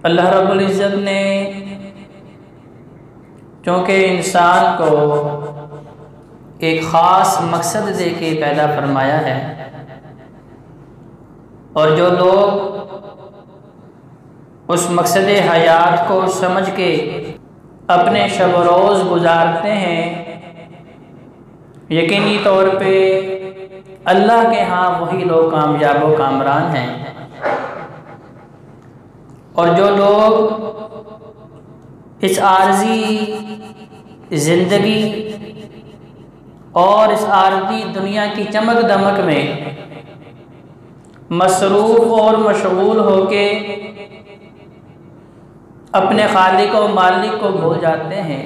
اللہ رب العزت نے چونکہ انسان کو ایک خاص مقصد دے کے پیدا فرمایا ہے، اور جو لوگ اس مقصد حیات کو سمجھ کے اپنے شب و روز گزارتے ہیں، یقینی طور پہ اللہ کے ہاں وہی لوگ کامیاب و کامران ہیں۔ اور جو لوگ اس عارضی زندگی اور اس عارضی دنیا کی چمک دمک میں مصروف اور مشغول ہو کے اپنے خالق و مالک کو بھول جاتے ہیں،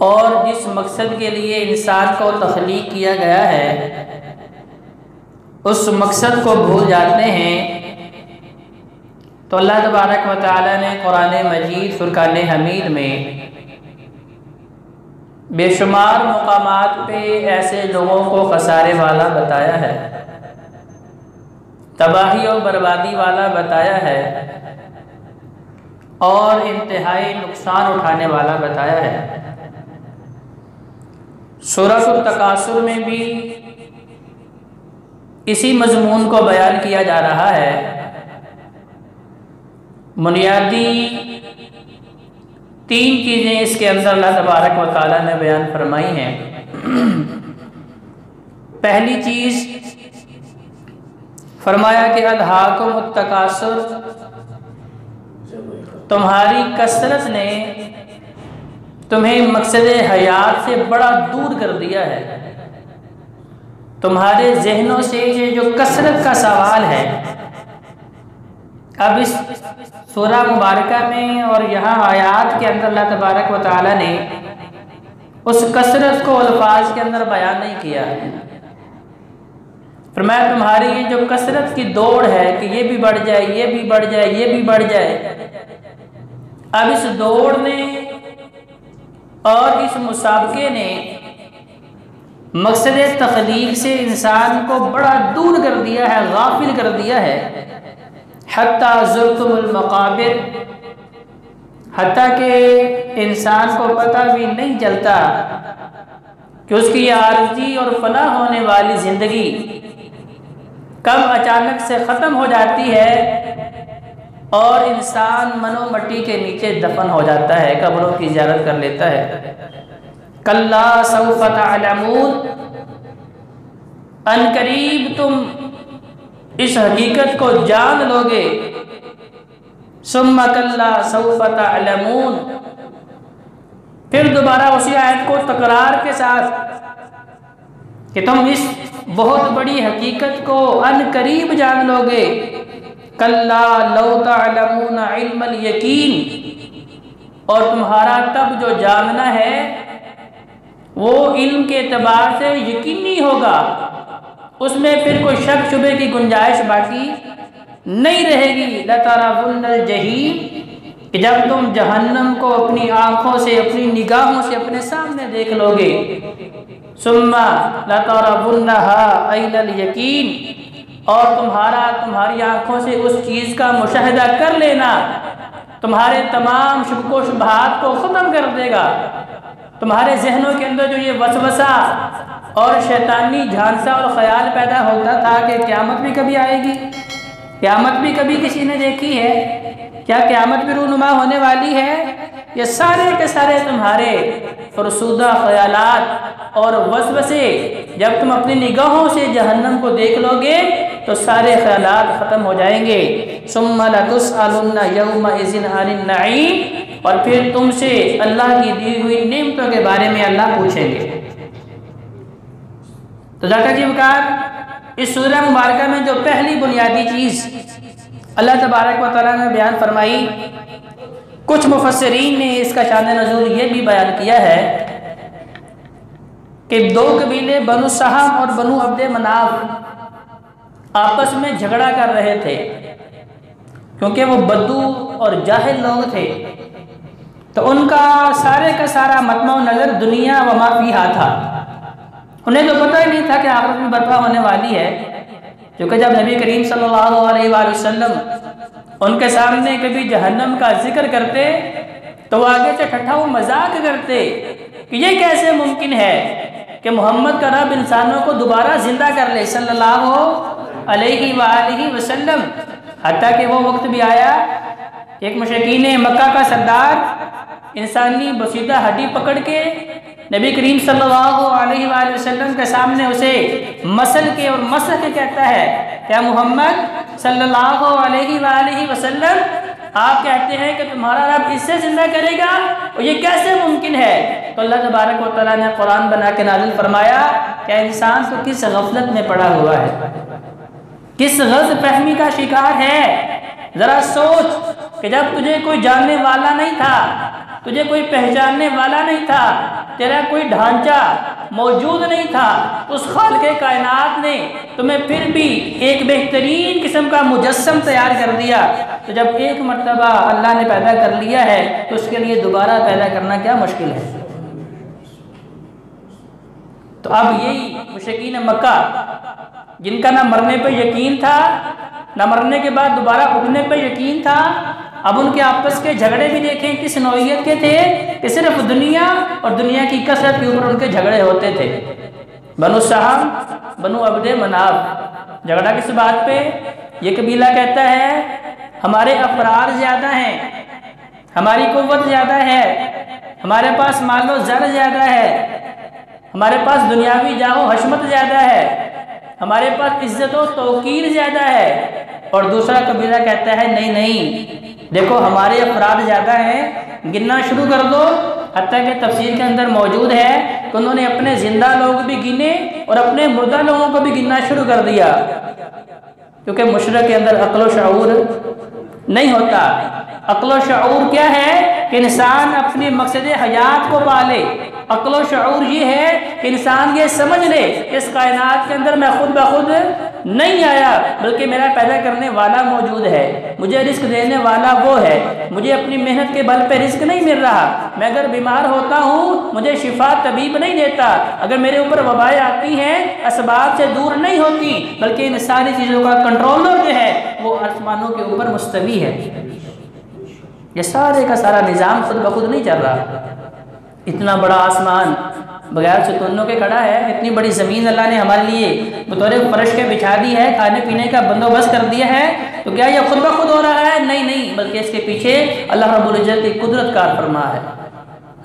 اور جس مقصد کے لیے انسان کو تخلیق کیا گیا ہے اس مقصد کو بھول جاتے ہیں، تو اللہ تبارک و تعالی نے قرآن مجید فرقان حمید میں بے شمار مقامات پہ ایسے لوگوں کو خسارے والا بتایا ہے، تباہی و بربادی والا بتایا ہے، اور انتہائی نقصان اٹھانے والا بتایا ہے۔ سورۃ التکاثر میں بھی اسی مضمون کو بیان کیا جا رہا ہے۔ بنیادی تین چیزیں اس کے اندر اللہ تبارک و تعالیٰ نے بیان فرمائی ہیں۔ پہلی چیز فرمایا کہ الہاکم التکاثر، تمہاری کثرت نے تمہیں مقصد حیات سے بڑا دور کر دیا ہے۔ تمہارے ذہنوں سے یہ جو کثرت کا سوال ہے، اب اس سورہ مبارکہ میں اور یہاں آیات کے اندر اللہ تبارک و تعالیٰ نے اس کثرت کو الفاظ کے اندر بیان نہیں کیا ہے۔ فرمایا تمہاری یہ جو کثرت کی دوڑ ہے کہ یہ بھی بڑھ جائے، یہ بھی بڑھ جائے، یہ بھی بڑھ جائے، اب اس دوڑ نے اور اس مسابقے نے مقصد تخلیق سے انسان کو بڑا دور کر دیا ہے، غافل کر دیا ہے۔ حتیٰ زرتم المقابر، حتیٰ کہ انسان کو پتہ بھی نہیں چلتا کہ اس کی یہ عارضی اور فنا ہونے والی زندگی کب اچانک سے ختم ہو جاتی ہے اور انسان منو مٹی کے نیچے دفن ہو جاتا ہے، قبروں کی زیارت کر لیتا ہے۔ کلا سوف تعلمون، ان قریب تم اس حقیقت کو جان لو گے۔ ثم کلا سوف تعلمون، پھر دوبارہ اسی آیت کو تکرار کے ساتھ کہ تم اس بہت بڑی حقیقت کو ان قریب جان لو گے۔ کلا لو تعلمون علم الیقین، اور تمہارا تب جو جاننا ہے وہ علم کے اعتبار سے یقینی ہوگا، اس میں پھر کوئی شک شبے کی گنجائش باقی نہیں رہے گی۔ لَتَرَوُنَّ الْجَحِیمَ، کہ جب تم جہنم کو اپنی آنکھوں سے، اپنی نگاہوں سے اپنے سامنے دیکھ لو گے۔ ثُمَّ لَتَرَوُنَّهَا عَیْنَ الْیَقِین، اور تمہاری آنکھوں سے اس چیز کا مشاہدہ کر لینا تمہارے تمام شک و شبہات کو ختم کر دے گا۔ تمہارے ذہنوں کے اندر جو یہ وسوسہ اور شیطانی جھانسا اور خیال پیدا ہوتا تھا کہ قیامت بھی کبھی آئے گی، قیامت بھی کبھی کسی نے دیکھی ہے، کیا قیامت بھی رونما ہونے والی ہے، یہ سارے کے سارے تمہارے فرسودہ خیالات اور وسوسے جب تم اپنی نگاہوں سے جہنم کو دیکھ لو گے تو سارے خیالات ختم ہو جائیں گے۔ ثُمَّ لَتُسْأَلُنَّ يَوْمَئِذٍ عَنِ النَّعِيمِ، اور پھر تم سے اللہ کی دی ہوئی نعمتوں کے بارے میں اللہ پوچھیں گے۔ تو ذاکر جی بکار اس سورہ مبارکہ میں جو پہلی بنیادی چیز اللہ تبارک و تعالیٰ نے بیان فرمائی، کچھ مفسرین نے اس کا شان نزول یہ بھی بیان کیا ہے کہ دو قبیلے بنو سہم اور بنو عبد مناف آپس میں جھگڑا کر رہے تھے، کیونکہ وہ بدو اور جاہل لوگ تھے، تو ان کا سارے کا سارا مطمع نظر دنیا و ما فیہا تھا۔ انہیں تو پتہ ہی نہیں تھا کہ آخرت میں برپا ہونے والی ہے، کیونکہ جب نبی کریم صلی اللہ علیہ وآلہ وسلم ان کے سامنے کبھی جہنم کا ذکر کرتے تو وہ آگے سے ٹھٹھا و مذاق کرتے کہ یہ کیسے ممکن ہے کہ محمد کا رب انسانوں کو دوبارہ زندہ کر لے صلی اللہ علیہ وآلہ وسلم۔ حتیٰ کہ وہ وقت بھی آیا ایک مشرکین مکہ کا سردار انسانی بسیدہ ہڈی پکڑ کے نبی کریم صلی اللہ علیہ وآلہ وسلم کے سامنے اسے مسل کے اور مسح کے کہتا ہے کیا محمد صلی اللہ علیہ وآلہ وسلم آپ کہتے ہیں کہ تمہارا رب اس سے زندہ کرے گا اور یہ کیسے ممکن ہے؟ تو اللہ تبارک و تعالیٰ نے قرآن بنا کے نازل فرمایا کہ انسان تو کس غفلت میں پڑا ہوا ہے، کس غلط فہمی کا شکار ہے۔ ذرا سوچ کہ جب تجھے کوئی جاننے والا نہیں تھا، تجھے کوئی پہچاننے والا نہیں تھا، تیرا کوئی ڈھانچہ موجود نہیں تھا، اس خالق کائنات نے تمہیں پھر بھی ایک بہترین قسم کا مجسم تیار کر دیا۔ تو جب ایک مرتبہ اللہ نے پیدا کر لیا ہے تو اس کے لیے دوبارہ پیدا کرنا کیا مشکل ہے؟ تو اب یہی مشرکین مکہ جن کا نہ مرنے پہ یقین تھا، نہ مرنے کے بعد دوبارہ اٹھنے پہ یقین تھا، اب ان کے آپس کے جھگڑے بھی دیکھیں کس نوعیت کے تھے کہ صرف دنیا اور دنیا کی کثرت کے اوپر ان کے جھگڑے ہوتے تھے۔ بنو سہم، بنو عبد مناف، جھگڑا کس بات پہ؟ یہ قبیلہ کہتا ہے ہمارے افراد زیادہ ہیں، ہماری قوت زیادہ ہے، ہمارے پاس مال و زر زیادہ ہے، ہمارے پاس دنیاوی جاہ و حشمت زیادہ ہے، ہمارے پاس عزت و توقیر زیادہ ہے۔ اور دوسرا قبیلہ کہتا ہے نہیں نہیں، دیکھو ہمارے افراد زیادہ ہیں، گننا شروع کر دو۔ حتیٰ کہ تفسیر کے اندر موجود ہے کہ انہوں نے اپنے زندہ لوگ بھی گنے اور اپنے مردہ لوگوں کو بھی گننا شروع کر دیا، کیونکہ مشرک کے اندر عقل و شعور نہیں ہوتا۔ عقل و شعور کیا ہے کہ انسان اپنے مقصد حیات کو پالے۔ عقل و شعور یہ ہے کہ انسان یہ سمجھ لے کہ اس کائنات کے اندر میں خود بخود نہیں آیا، بلکہ میرا پیدا کرنے والا موجود ہے، مجھے رزق دینے والا وہ ہے، مجھے اپنی محنت کے بل پہ رزق نہیں مل رہا، میں اگر بیمار ہوتا ہوں مجھے شفا طبیب نہیں دیتا، اگر میرے اوپر وبائیں آتی ہیں اسباب سے دور نہیں ہوتی، بلکہ ان ساری چیزوں کا کنٹرولر جو ہے وہ آسمانوں کے اوپر مستوی ہے۔ یہ سارے کا سارا نظام خود بخود نہیں چل رہا۔ اتنا بڑا آسمان بغیر ستونوں کے کھڑا ہے، اتنی بڑی زمین اللہ نے ہمارے لیے بطور فرش کے بچھا دی ہے، کھانے پینے کا بندوبست کر دیا ہے، تو کیا یہ خود بخود ہو رہا ہے؟ نہیں نہیں، بلکہ اس کے پیچھے اللہ رب العزت کی قدرت کار فرما ہے۔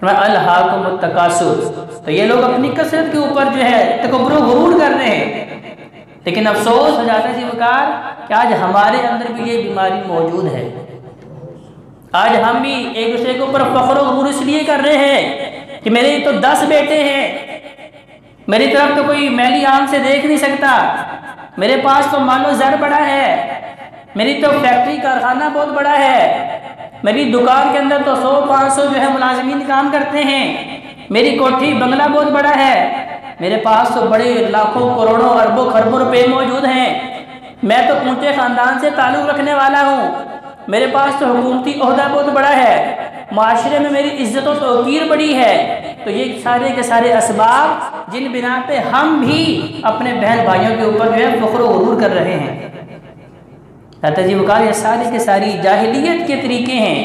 الہاکم التکاثر، تو یہ لوگ اپنی کثرت کے اوپر جو ہے تکبر و غرور کر رہے ہیں، لیکن افسوس ہو جاتا ہے جی وقار کہ آج ہمارے اندر بھی یہ بیماری موجود ہے۔ آج ہم بھی ایک دوسرے کے اوپر فخر و غرور اس لیے کر رہے ہیں کہ میرے تو 10 بیٹے ہیں، میری طرف تو کوئی میلی آنکھ سے دیکھ نہیں سکتا، میرے پاس تو مال و زر بڑا ہے، میری تو فیکٹری کارخانہ بہت بڑا ہے، میری دکان کے اندر تو 100-500 جو ہے ملازمین کام کرتے ہیں، میری کوٹھی بنگلہ بہت بڑا ہے، میرے پاس تو بڑے لاکھوں کروڑوں اربوں خربوں روپے موجود ہیں، میں تو اونچے خاندان سے تعلق رکھنے والا ہوں، میرے پاس تو حکومتی عہدہ بہت بڑا ہے، معاشرے میں میری عزت و توقیر بڑی ہے۔ تو یہ سارے کے سارے اسباب جن بنا پہ ہم بھی اپنے بہن بھائیوں کے اوپر جو ہے فخر و غرور کر رہے ہیں۔ داتا جی وقار یہ سارے کے ساری جاہلیت کے طریقے ہیں،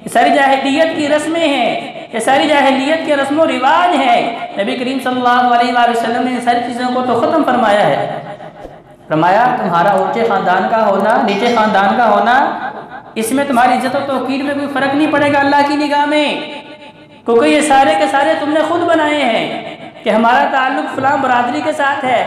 یہ ساری جاہلیت کی رسمیں ہیں، یہ ساری جاہلیت کے رسم و رواج ہیں۔ نبی کریم صلی اللہ علیہ وآلہ وسلم نے ان ساری چیزوں کو تو ختم فرمایا ہے۔ فرمایا تمہارا اونچے خاندان کا ہونا، نیچے خاندان کا ہونا، اس میں تمہاری عزت و توقیر میں کوئی فرق نہیں پڑے گا اللہ کی نگاہ میں، کیونکہ یہ سارے کے سارے تم نے خود بنائے ہیں کہ ہمارا تعلق فلاں برادری کے ساتھ ہے،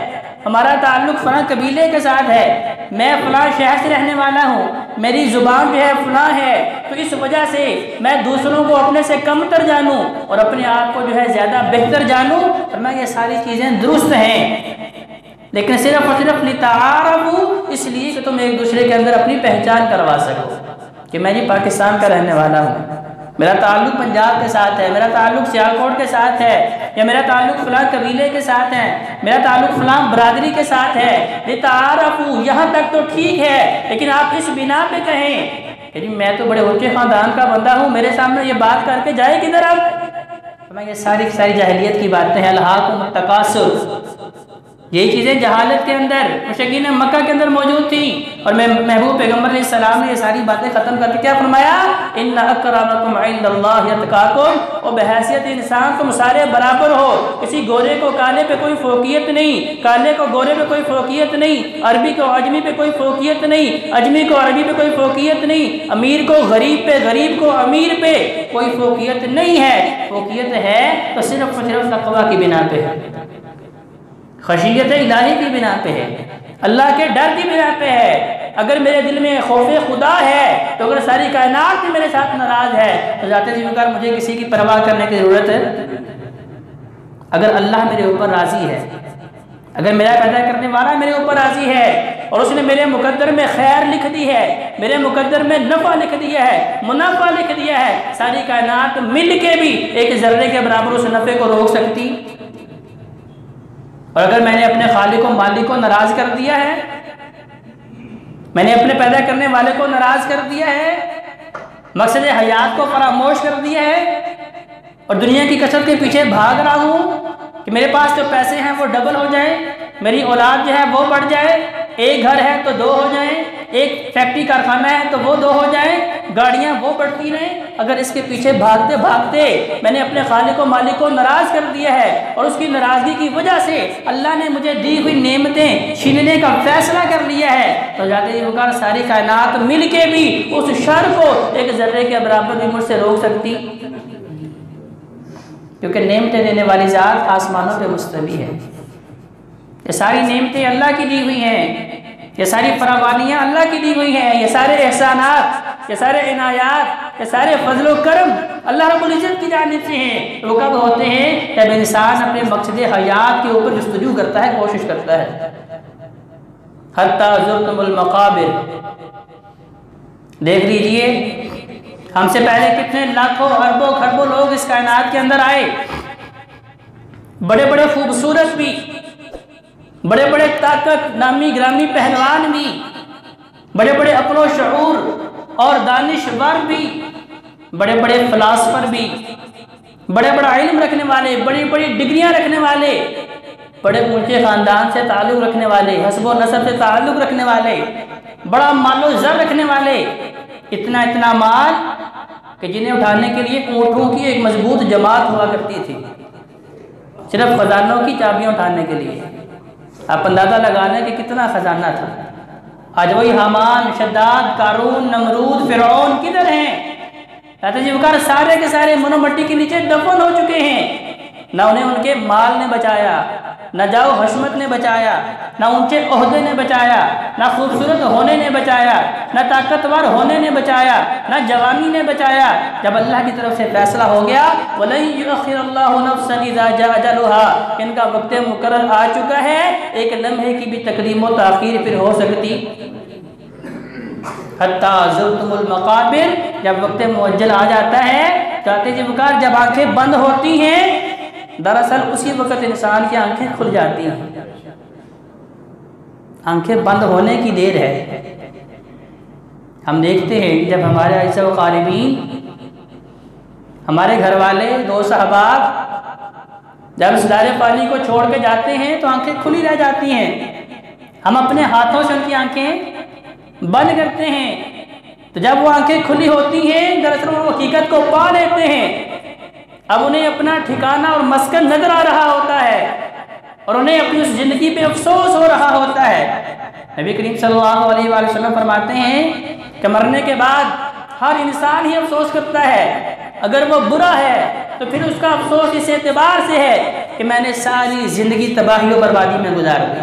ہمارا تعلق فلاں قبیلے کے ساتھ ہے، میں فلاں شہر سے رہنے والا ہوں، میری زبان جو ہے فلاں ہے، تو اس وجہ سے میں دوسروں کو اپنے سے کم تر جانوں اور اپنے آپ کو جو ہے زیادہ بہتر جانوں، اور میں یہ ساری چیزیں درست ہیں، لیکن صرف اور صرف لتعارفوا، اس لیے کہ تم ایک دوسرے کے اندر اپنی پہچان کروا سکو کہ میں جی پاکستان کا رہنے والا ہوں، میرا تعلق پنجاب کے ساتھ ہے، میرا تعلق سیالکوٹ کے ساتھ ہے، یا میرا تعلق فلاں قبیلے کے ساتھ ہے، میرا تعلق فلاں برادری کے ساتھ ہے۔ لتعارفوا، یہاں تک تو ٹھیک ہے، لیکن آپ اس بنا پہ کہیں کہ جی میں تو بڑے اونچے خاندان کا بندہ ہوں، میرے سامنے یہ بات کر کے جائے کدھر اب؟ میں یہ ساری جاہلیت کی باتیں ہیں۔ الہاکم التکاثر، یہی چیزیں جہالت کے اندر مشرکین مکہ کے اندر موجود تھیں، اور محبوب پیغمبر علیہ السلام نے یہ ساری باتیں ختم کر کے کیا فرمایا؟ ان اکرمکم عند اللہ اتقاکم، اور بحیثیت انسان تم سارے برابر ہو، کسی گورے کو کالے پہ کوئی فوقیت نہیں، کالے کو گورے پہ کوئی فوقیت نہیں، عربی کو اجمی پہ کوئی فوقیت نہیں، اجمی کو عربی پہ کوئی فوقیت نہیں، امیر کو غریب پہ، غریب کو امیر پہ کوئی فوقیت نہیں ہے۔ فوقیت ہے تو صرف تقویٰ کی بنا پہ ہے، خشیت الہی کی بنا پہ ہے، اللہ کے ڈر کی بنا پہ ہے۔ اگر میرے دل میں خوف خدا ہے تو اگر ساری کائنات بھی میرے ساتھ ناراض ہے تو ذات ذمہ مجھے کسی کی پرواہ کرنے کی ضرورت ہے؟ اگر اللہ میرے اوپر راضی ہے، اگر میرا پیدا کرنے والا میرے اوپر راضی ہے اور اس نے میرے مقدر میں خیر لکھ دی ہے، میرے مقدر میں نفع لکھ دیا ہے، منافع لکھ دیا ہے، ساری کائنات مل کے بھی ایک ذرے کے برابر اس نفع کو روک سکتی؟ اور اگر میں نے اپنے خالق و مالک کو ناراض کر دیا ہے، میں نے اپنے پیدا کرنے والے کو ناراض کر دیا ہے، مقصد حیات کو فراموش کر دیا ہے، اور دنیا کی کثرت کے پیچھے بھاگ رہا ہوں کہ میرے پاس جو پیسے ہیں وہ ڈبل ہو جائیں، میری اولاد جو ہے وہ بڑھ جائے، ایک گھر ہے تو 2 ہو جائیں، ایک فیکٹری کارخانہ ہے تو وہ 2 ہو جائیں، گاڑیاں وہ بڑھتی رہیں، اگر اس کے پیچھے بھاگتے بھاگتے میں نے اپنے خالق و مالک کو ناراض کر دیا ہے، اور اس کی ناراضگی کی وجہ سے اللہ نے مجھے دی ہوئی نعمتیں چھیننے کا فیصلہ کر لیا ہے، تو ذات ذوالجلال ساری کائنات مل کے بھی اس شر کو ایک ذرے کے برابر بھی مجھ سے روک سکتی؟ کیونکہ نعمتیں دینے والی ذات آسمانوں پہ مستوی ہے، یہ ساری نعمتیں اللہ کی دی ہوئی ہیں، یہ ساری فراوانیاں اللہ کی دی ہوئی ہیں، یہ سارے احسانات، یہ سارے عنایات، یہ سارے فضل و کرم اللہ رب العزت کی جانب سے ہیں۔ وہ کب ہوتے ہیں؟ جب انسان اپنے مقصد حیات کے اوپر جستجو کرتا ہے، کوشش کرتا ہے۔ حتیٰ زرتم المقابر، دیکھ لیجئے ہم سے پہلے کتنے لاکھوں اربوں خربوں لوگ اس کائنات کے اندر آئے، بڑے بڑے خوبصورت بھی، بڑے بڑے طاقت نامی گرامی پہلوان بھی، بڑے بڑے عقل و شعور اور دانشور بھی، بڑے بڑے فلاسفر بھی، بڑے بڑا علم رکھنے والے، بڑی بڑی ڈگریاں رکھنے والے، بڑے اونچے خاندان سے تعلق رکھنے والے، حسب و نسب سے تعلق رکھنے والے، بڑا مال و زر رکھنے والے، اتنا مال کہ جنہیں اٹھانے کے لیے اونٹوں کی ایک مضبوط جماعت ہوا کرتی تھی، صرف خزانوں کی چابیاں اٹھانے کے لیے۔ آپ اندازہ لگا لیں کہ کتنا خزانہ تھا۔ آج وہی حامان، شداد، قارون، نمرود، فرعون کدھر ہیں؟ ذوالجلال سارے کے سارے منو مٹی کے نیچے دفن ہو چکے ہیں، نہ انہیں ان کے مال نے بچایا، نہ جاؤ حشمت نے بچایا، نہ اونچے عہدے نے بچایا، نہ خوبصورت ہونے نے بچایا، نہ طاقتور ہونے نے بچایا، نہ جوانی نے بچایا۔ جب اللہ کی طرف سے فیصلہ ہو گیا وَلَن يُؤَخِّرَ اللَّهُ نَفْسًا إِذَا جَاءَ أَجَلُهَا، ان کا وقت مقرر آ چکا ہے، ایک لمحے کی بھی تقدیم و تاخیر پھر ہو سکتی۔ حتیٰ زرتم المقابر، جب وقت معجل آ جاتا ہے، ذات ذوالجلال جب آنکھیں بند ہوتی ہیں، دراصل اسی وقت انسان کی آنکھیں کھل جاتی ہیں۔ آنکھیں بند ہونے کی دیر ہے۔ ہم دیکھتے ہیں جب ہمارے اعزا و قاربین، ہمارے گھر والے، دوست احباب جب اس دار فانی کو چھوڑ کے جاتے ہیں تو آنکھیں کھلی رہ جاتی ہیں، ہم اپنے ہاتھوں سے ان کی آنکھیں بند کرتے ہیں، تو جب وہ آنکھیں کھلی ہوتی ہیں دراصل وہ حقیقت کو پا لیتے ہیں۔ اب انہیں اپنا ٹھکانہ اور مسکن نظر آ رہا ہوتا ہے، اور انہیں اپنی اس زندگی پہ افسوس ہو رہا ہوتا ہے۔ نبی کریم صلی اللہ علیہ وآلہ وسلم فرماتے ہیں کہ مرنے کے بعد ہر انسان ہی افسوس کرتا ہے، اگر وہ برا ہے تو پھر اس کا افسوس اس اعتبار سے ہے کہ میں نے ساری زندگی تباہی و بربادی میں گزار دی،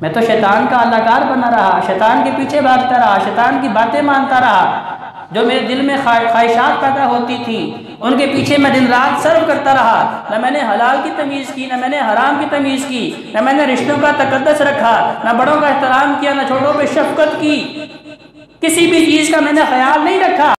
میں تو شیطان کا اداکار بنا رہا، شیطان کے پیچھے بھاگتا رہا، شیطان کی باتیں مانتا رہا، جو میرے دل میں خواہشات پیدا ہوتی تھی ان کے پیچھے میں دن رات صرف کرتا رہا، نہ میں نے حلال کی تمیز کی، نہ میں نے حرام کی تمیز کی، نہ میں نے رشتوں کا تقدس رکھا، نہ بڑوں کا احترام کیا، نہ چھوٹوں پہ شفقت کی، کسی بھی چیز کا میں نے خیال نہیں رکھا۔